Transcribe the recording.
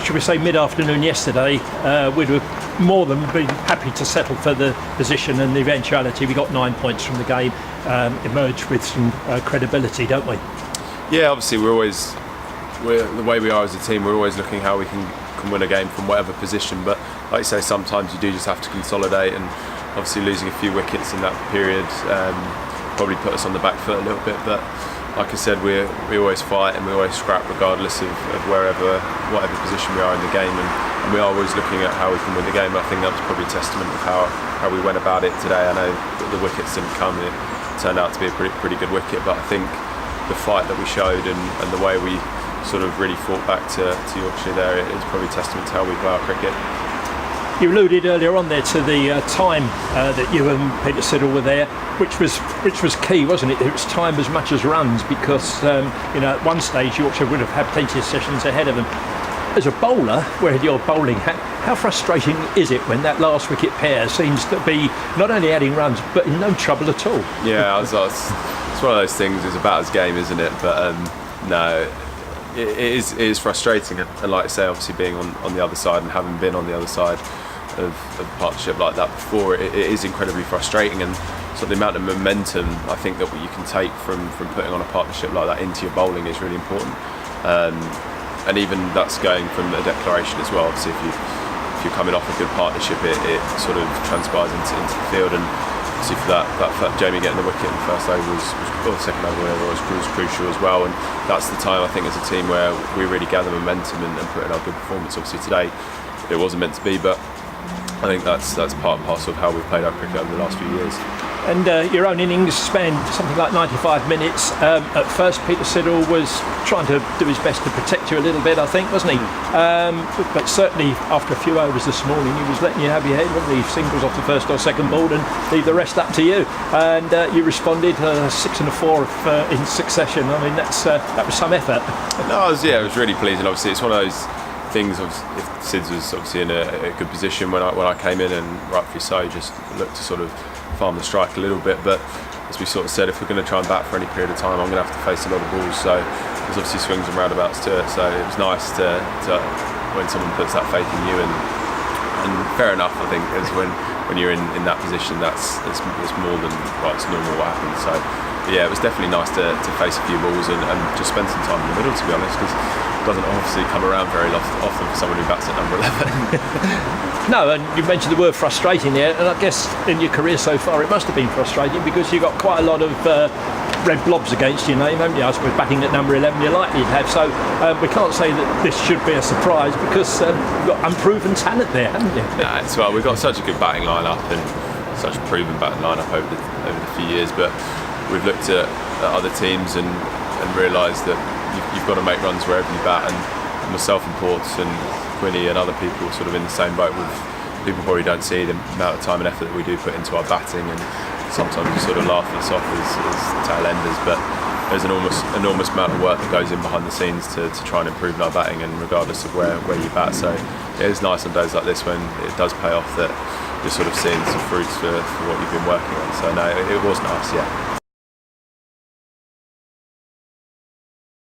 should we say, mid-afternoon yesterday, we'd have more than been happy to settle for the position and the eventuality. We got 9 points from the game, emerged with some credibility, don't we? Yeah, obviously we're the way we are as a team, we're always looking how we can win a game from whatever position, but like you say, sometimes you do just have to consolidate, and obviously losing a few wickets in that period probably put us on the back foot a little bit, but like I said, we always fight and we always scrap regardless of whatever position we are in the game, and we are always looking at how we can win the game. I think that was probably a testament of how we went about it today. I know that the wickets didn't come, and it turned out to be a pretty good wicket, but I think the fight that we showed and the way we sort of really fought back to Yorkshire there is probably a testament to how we play our cricket. You alluded earlier on there to the time that you and Peter Siddle were there, which was key, wasn't it? It was time as much as runs, because at one stage Yorkshire would have had plenty of sessions ahead of them. As a bowler, where you're bowling, how frustrating is it when that last wicket pair seems to be not only adding runs but in no trouble at all? Yeah, it's one of those things. It's about as game, isn't it? But no. It is frustrating, and like I say, obviously being on the other side and having been on the other side of a partnership like that before, it is incredibly frustrating, and so the amount of momentum I think that you can take from putting on a partnership like that into your bowling is really important, and even that's going from a declaration as well. Obviously if you're coming off a good partnership, it sort of transpires into the field, and obviously for that Jamie getting the wicket in the first over or the second over, whatever, was crucial as well, and that's the time I think as a team where we really gather momentum and put in our good performance. Obviously today it wasn't meant to be, but I think that's part and parcel of how we've played our cricket over the last few years. And your own innings spanned something like 95 minutes. At first, Peter Siddle was trying to do his best to protect you a little bit, I think, wasn't he? But certainly after a few overs this morning, he was letting you have your head, wasn't he? Singles off the first or second ball and leave the rest up to you. And you responded 6 and a 4 in succession. I mean, that was some effort. No, it was really pleasing. Obviously, it's one of those things. If Sids was obviously in a good position when I came in, and rightfully so, just looked to sort of farm the strike a little bit, but as we sort of said, if we're going to try and bat for any period of time, I'm going to have to face a lot of balls, so there's obviously swings and roundabouts to it, so it was nice to when someone puts that faith in you, and fair enough, I think, is when you're in that position, it's more than it's normal what happens. So yeah, it was definitely nice to face a few balls and just spend some time in the middle, to be honest, because it doesn't obviously come around very often for someone who bats at number 11. No, and you mentioned the word frustrating there, and I guess in your career so far it must have been frustrating, because you got quite a lot of red blobs against your name, haven't you? I suppose batting at number 11 you're likely to have, so we can't say that this should be a surprise, because you've got unproven talent there, haven't you? Nah, it's well, we've got such a good batting line-up and such a proven batting line-up over the few years, but we've looked at other teams and realised that you've got to make runs wherever you bat, and myself and Ports and Quinny and other people sort of in the same boat. With people probably don't see the amount of time and effort that we do put into our batting, and sometimes we sort of laugh us off as tail enders, but there's an enormous amount of work that goes in behind the scenes to try and improve our batting, and regardless of where you bat. So it is nice on days like this when it does pay off that you're sort of seeing some fruits for what you've been working on. So no, it was nice, yeah.